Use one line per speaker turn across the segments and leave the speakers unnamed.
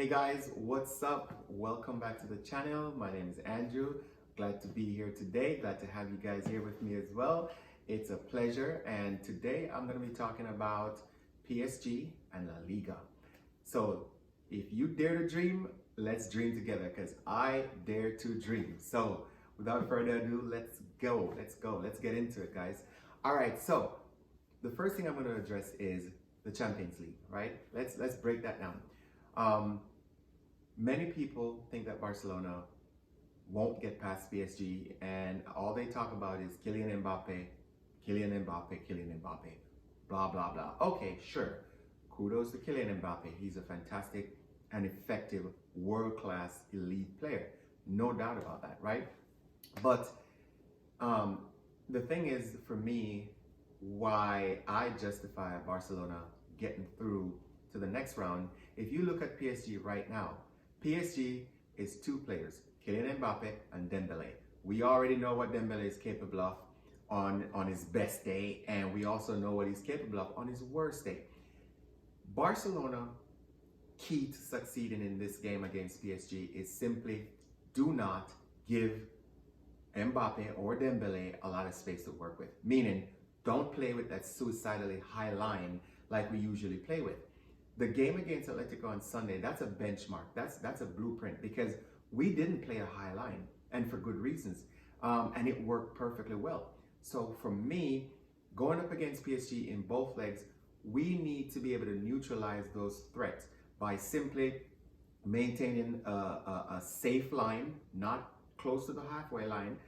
Hey guys, what's up? Welcome back to the channel. My name is Andrew. Glad to be here today. Glad to have you guys here with me as well. It's a pleasure. And today I'm going to be talking about PSG and La Liga. So if you dare to dream, let's dream together because I dare to dream. So without further ado, let's go. Let's get into it, guys. All right. So the first thing I'm going to address is the Champions League, right? Let's break that down. Many people think that Barcelona won't get past PSG, and all they talk about is Kylian Mbappe, blah, blah, blah. Okay, sure. Kudos to Kylian Mbappe. He's a fantastic and effective world-class elite player. No doubt about that, right? But the thing is, for me, why I justify Barcelona getting through to the next round, if you look at PSG right now, PSG is two players, Kylian Mbappe and Dembele. We already know what Dembele is capable of on his best day, and we also know what he's capable of on his worst day. Barcelona, key to succeeding in this game against PSG is simply do not give Mbappe or Dembele a lot of space to work with. Meaning, don't play with that suicidally high line like we usually play with. The game against Atletico on Sunday, that's a benchmark. That's a blueprint because we didn't play a high line, and for good reasons. And it worked perfectly well. So for me, going up against PSG in both legs, we need to be able to neutralize those threats by simply maintaining a safe line, not close to the halfway line.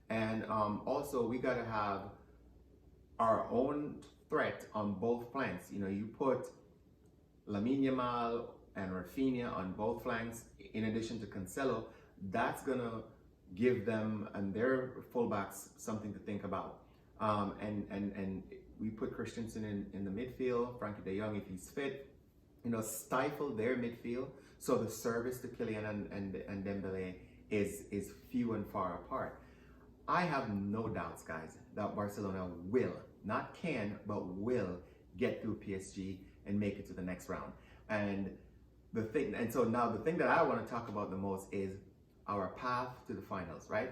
And also, we got to have our own threat on both flanks. You know, you put Lamine Yamal and Rafinha on both flanks, in addition to Cancelo, that's gonna give them and their fullbacks something to think about. And we put Christensen in the midfield, Frankie De Jong if he's fit, you know, stifle their midfield. So the service to Kylian and Dembele is few and far apart. I have no doubts, guys, that Barcelona will, not can, but will get through PSG and make it to the next round. And so now the thing that I want to talk about the most is our path to the finals, right?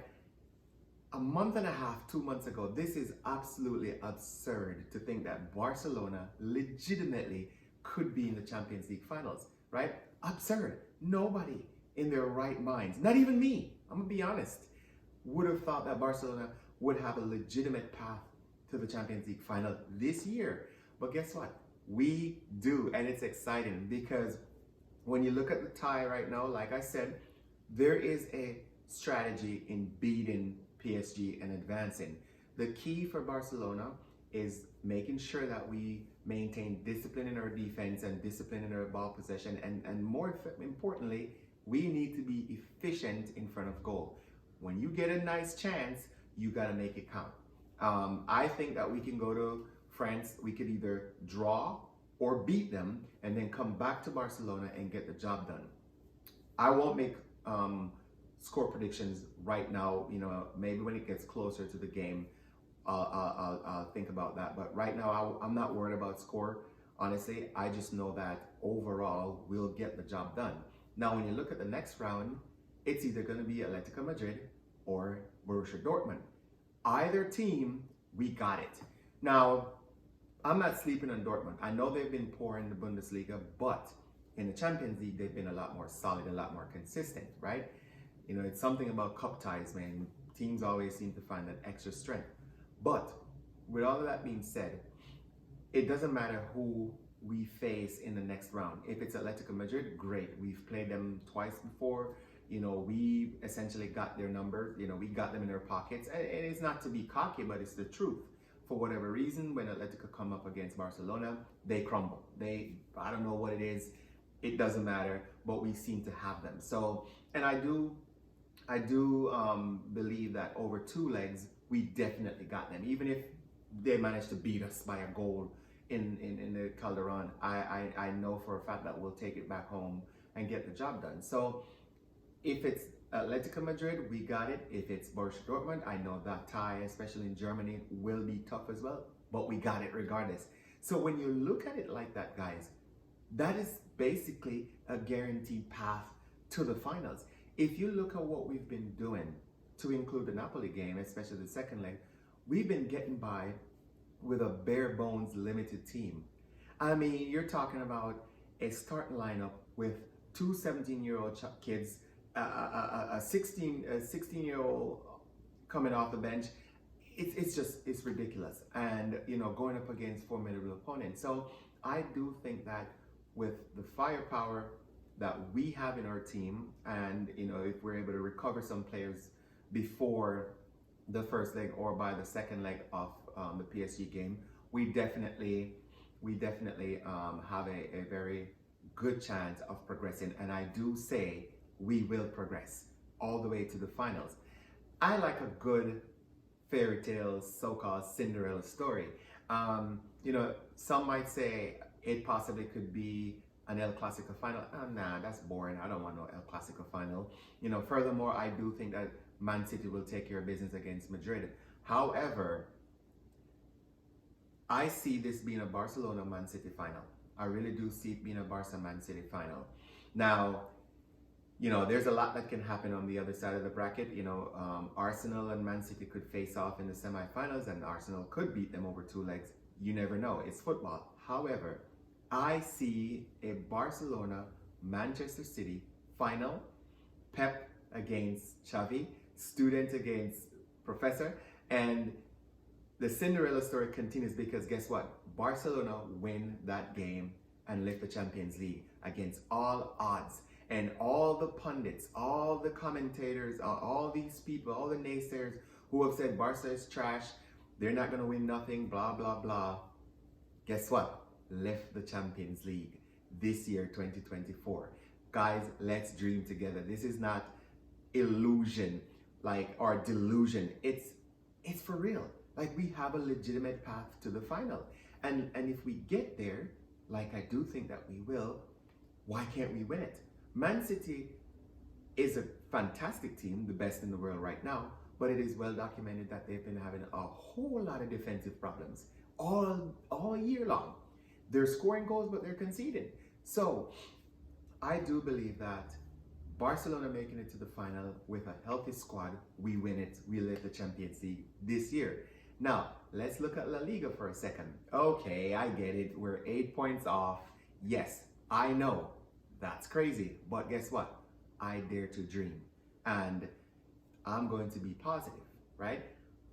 A month and a half, 2 months ago, this is absolutely absurd to think that Barcelona legitimately could be in the Champions League finals, right? Absurd. Nobody in their right minds, not even me, I'm gonna be honest, would have thought that Barcelona would have a legitimate path to the Champions League final this year. But guess what? We do, and it's exciting because when you look at the tie right now, like I said, there is a strategy in beating PSG and advancing. The key for Barcelona is making sure that we maintain discipline in our defense and discipline in our ball possession, and more importantly, we need to be efficient in front of goal. When you get a nice chance, you got to make it count. I think that we can go to France, we could either draw or beat them and then come back to Barcelona and get the job done. I won't make score predictions right now. You know, maybe when it gets closer to the game, I'll think about that. But right now, I'm not worried about score. Honestly, I just know that overall, we'll get the job done. Now, when you look at the next round, it's either going to be Atletico Madrid or Borussia Dortmund. Either team, we got it. Now, I'm not sleeping on Dortmund. I know they've been poor in the Bundesliga, but in the Champions League, they've been a lot more solid, a lot more consistent, right? You know, it's something about cup ties, man. Teams always seem to find that extra strength. But with all of that being said, it doesn't matter who we face in the next round. If it's Atletico Madrid, great. We've played them twice before. You know, we essentially got their number. You know, we got them in our pockets. And it's not to be cocky, but it's the truth. For whatever reason, when Atletico come up against Barcelona, they crumble. I don't know what it is. It doesn't matter, but we seem to have them. So, and I do believe that over two legs, we definitely got them. Even if they managed to beat us by a goal in the Calderon, I know for a fact that we'll take it back home and get the job done. So if it's Atletico Madrid, we got it. If it's Borussia Dortmund, I know that tie, especially in Germany, will be tough as well, but we got it regardless. So when you look at it like that, guys, that is basically a guaranteed path to the finals. If you look at what we've been doing, to include the Napoli game, especially the second leg, we've been getting by with a bare bones limited team. I mean, you're talking about a starting lineup with two 17-year-old kids, a 16-year-old coming off the bench. It's ridiculous. And, going up against formidable opponents. So I do think that with the firepower that we have in our team, and, if we're able to recover some players before the first leg or by the second leg of the PSG game, we definitely have a very good chance of progressing. And I do say we will progress all the way to the finals. I like a good fairy tale, so-called Cinderella story. Some might say it possibly could be an El Clasico final. Nah, that's boring. I don't want no El Clasico final. Furthermore, I do think that Man City will take care of business against Madrid. However, I see this being a Barcelona-Man City final. I really do see it being a Barca-Man City final. Now, there's a lot that can happen on the other side of the bracket. Arsenal and Man City could face off in the semifinals, and Arsenal could beat them over two legs. You never know. It's football. However, I see a Barcelona-Manchester City final. Pep against Xavi, student against professor, and the Cinderella story continues because guess what? Barcelona win that game and lift the Champions League against all odds. And all the pundits, all the commentators, all these people, all the naysayers who have said Barca is trash, they're not going to win nothing, blah, blah, blah. Guess what? Lift the Champions League this year, 2024. Guys, let's dream together. This is not illusion or delusion. It's for real. We have a legitimate path to the final. And if we get there, like I do think that we will, why can't we win it? Man City is a fantastic team, the best in the world right now, but it is well documented that they've been having a whole lot of defensive problems all year long. They're scoring goals, but they're conceding. So I do believe that Barcelona making it to the final with a healthy squad, we win it, we lift the Champions League this year. Now, let's look at La Liga for a second. Okay, I get it. We're 8 points off. Yes, I know. That's crazy. But guess what? I dare to dream. And I'm going to be positive, right?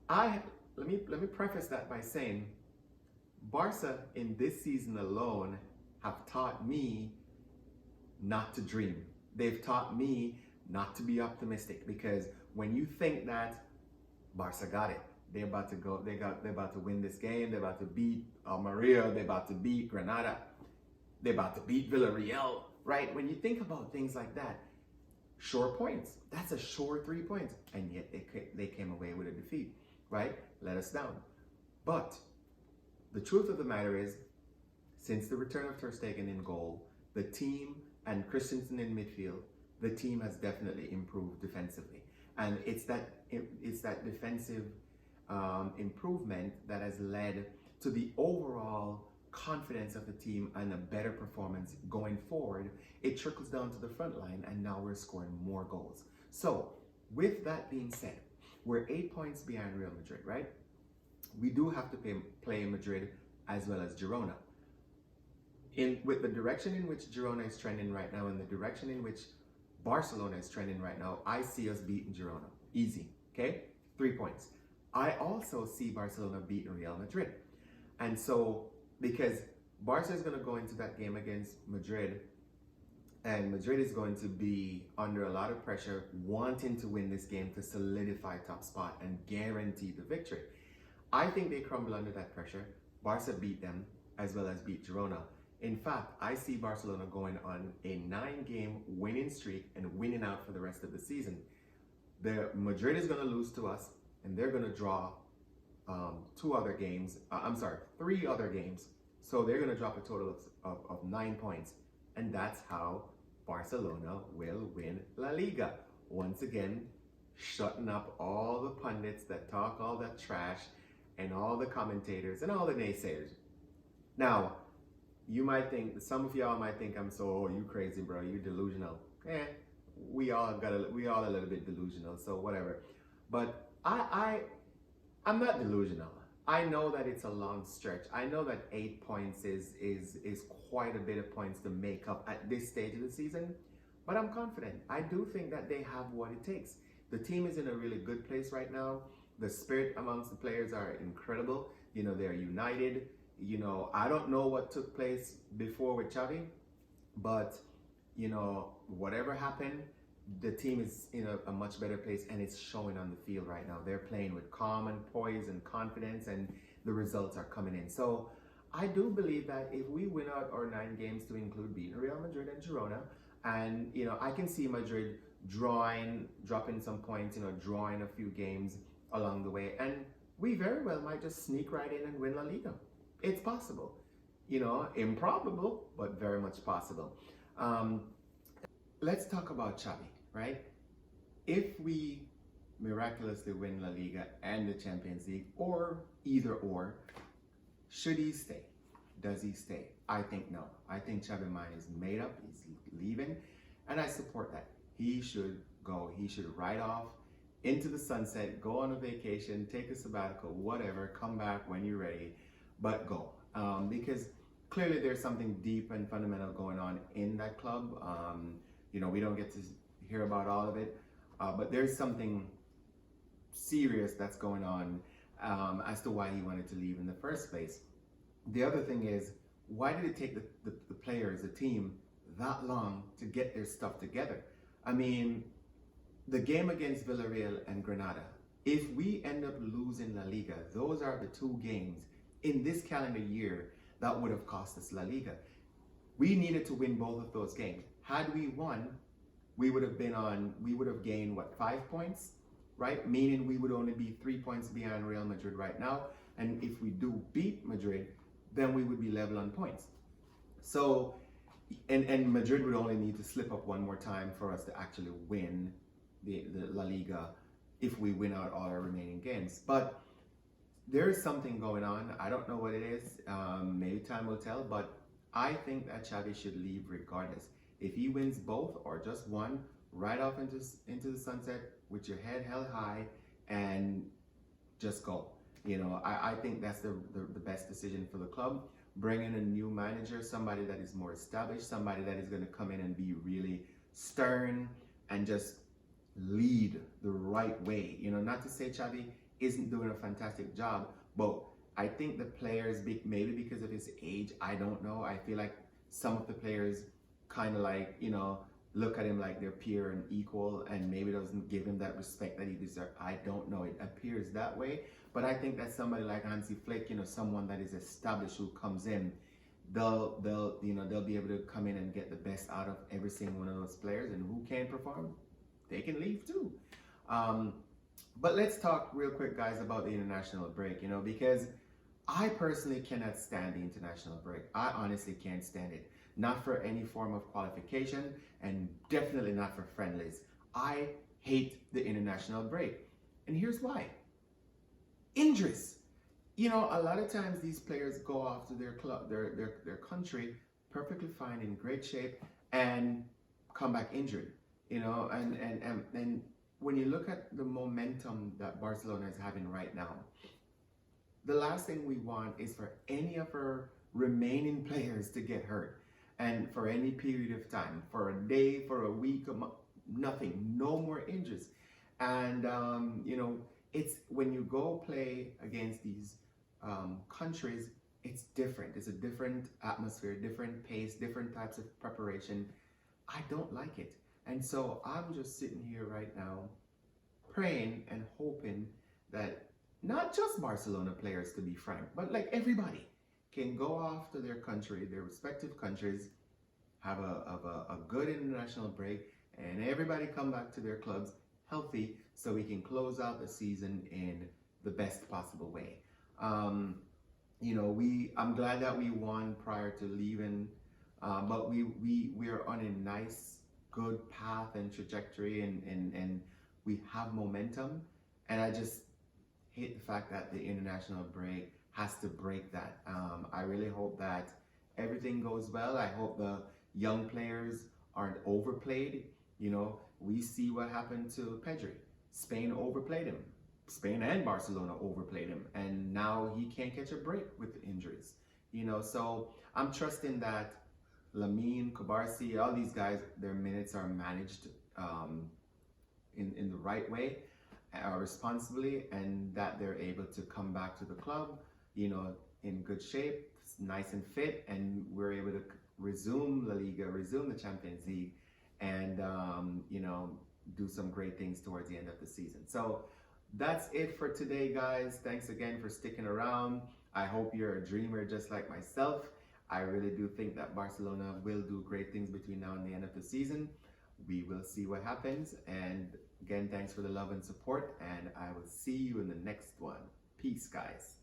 Let me preface that by saying Barca in this season alone have taught me not to dream. They've taught me not to be optimistic, because when you think that Barca got it, they're about to win this game, they're about to beat Almeria, they're about to beat Granada, they're about to beat Villarreal, right? When you think about things like that, sure points. That's a sure 3 points. And yet they came away with a defeat, right? Let us down. But the truth of the matter is, since the return of Ter Stegen in goal, the team and Christensen in midfield, the team has definitely improved defensively. And it's that defensive improvement that has led to the overall confidence of the team and a better performance going forward. It trickles down to the front line, and now we're scoring more goals. So with that being said, we're 8 points behind Real Madrid, right? We do have to play Madrid as well as Girona. With the direction in which Girona is trending right now and the direction in which Barcelona is trending right now, I see us beating Girona. Easy, okay? 3 points. I also see Barcelona beating Real Madrid. And so, because Barca is going to go into that game against Madrid, and Madrid is going to be under a lot of pressure, wanting to win this game to solidify top spot and guarantee the victory. I think they crumble under that pressure. Barca beat them as well as beat Girona. In fact, I see Barcelona going on a 9-game winning streak and winning out for the rest of the season. Madrid is going to lose to us, and they're going to draw 3 other games. So they're going to drop a total of 9 points. And that's how Barcelona will win La Liga. Once again, shutting up all the pundits that talk all that trash and all the commentators and all the naysayers. Now, you might think, some of y'all might think I'm so, oh, you crazy, bro, you delusional. We all a little bit delusional, so whatever. But I'm not delusional. I know that it's a long stretch. I know that 8 points is quite a bit of points to make up at this stage of the season, but I'm confident. I do think that they have what it takes. The team is in a really good place right now. The spirit amongst the players are incredible. You know, they're united. You know, I don't know what took place before with Xavi, but you know, whatever happened, the team is in a much better place, and it's showing on the field right now. They're playing with calm and poise and confidence, and the results are coming in. So I do believe that if we win out our 9 games, to include beating Real Madrid and Girona, and you know, I can see Madrid dropping some points, you know, drawing a few games along the way, and we very well might just sneak right in and win La Liga. It's possible, you know, improbable, but very much possible. Let's talk about Xavi, right? If we miraculously win La Liga and the Champions League, or either or, should he stay? Does he stay? I think no. I think Xavi's mind is made up. He's leaving, and I support that. He should go. He should ride off into the sunset, go on a vacation, take a sabbatical, whatever, come back when you're ready, but go. Because clearly there's something deep and fundamental going on in that club. You know, we don't get to hear about all of it, but there's something serious that's going on as to why he wanted to leave in the first place. The other thing is, why did it take the players, the team, that long to get their stuff together? I mean, the game against Villarreal and Granada, if we end up losing La Liga, those are the 2 games in this calendar year that would have cost us La Liga. We needed to win both of those games. Had we won, we would have gained what, 5 points, right? Meaning we would only be 3 points behind Real Madrid right now. And if we do beat Madrid, then we would be level on points. So, and Madrid would only need to slip up one more time for us to actually win the La Liga if we win out all our remaining games. But there is something going on. I don't know what it is. Maybe time will tell, but I think that Xavi should leave regardless. If he wins both or just one, ride off into the sunset with your head held high and just go. You know, I think that's the best decision for the club. Bring in a new manager, somebody that is more established, somebody that is going to come in and be really stern and just lead the right way. You know, not to say Xavi isn't doing a fantastic job, but I think the players, maybe because of his age, I don't know, I feel like some of the players kind of like, you know, look at him like their peer and equal, and maybe doesn't give him that respect that he deserves. I don't know, it appears that way, but I think that somebody like Hansi Flick, you know, someone that is established who comes in, they'll be able to come in and get the best out of every single one of those players, and who can't perform, they can leave too. But let's talk real quick, guys, about the international break, you know, because I personally cannot stand the international break. I honestly can't stand it. Not for any form of qualification, and definitely not for friendlies. I hate the international break. And here's why. Injuries. You know, a lot of times these players go off to their club, their country, perfectly fine, in great shape, and come back injured. You know, and when you look at the momentum that Barcelona is having right now, the last thing we want is for any of our remaining players to get hurt, and for any period of time, for a day, for a week, a month, nothing, no more injuries. And you know, it's when you go play against these countries, it's different. It's a different atmosphere, different pace, different types of preparation. I don't like it. And so I'm just sitting here right now praying and hoping that not just Barcelona players, to be frank, but like everybody can go off to their country, their respective countries, have a good international break, and everybody come back to their clubs healthy so we can close out the season in the best possible way. You know, I'm glad that we won prior to leaving, but we are on a nice, good path and trajectory, and we have momentum, and I just hate the fact that the international break has to break that. I really hope that everything goes well. I hope the young players aren't overplayed. You know, we see what happened to Pedri. Spain overplayed him. Spain and Barcelona overplayed him, and now he can't catch a break with the injuries. You know, so I'm trusting that Lamine, Kubarsi, all these guys, their minutes are managed in the right way, responsibly, and that they're able to come back to the club, you know, in good shape, nice and fit, and we're able to resume La Liga, resume the Champions League, and you know, do some great things towards the end of the season. So that's it for today, guys. Thanks again for sticking around. I hope you're a dreamer just like myself. I really do think that Barcelona will do great things between now and the end of the season. We will see what happens. And again, thanks for the love and support. And I will see you in the next one. Peace, guys.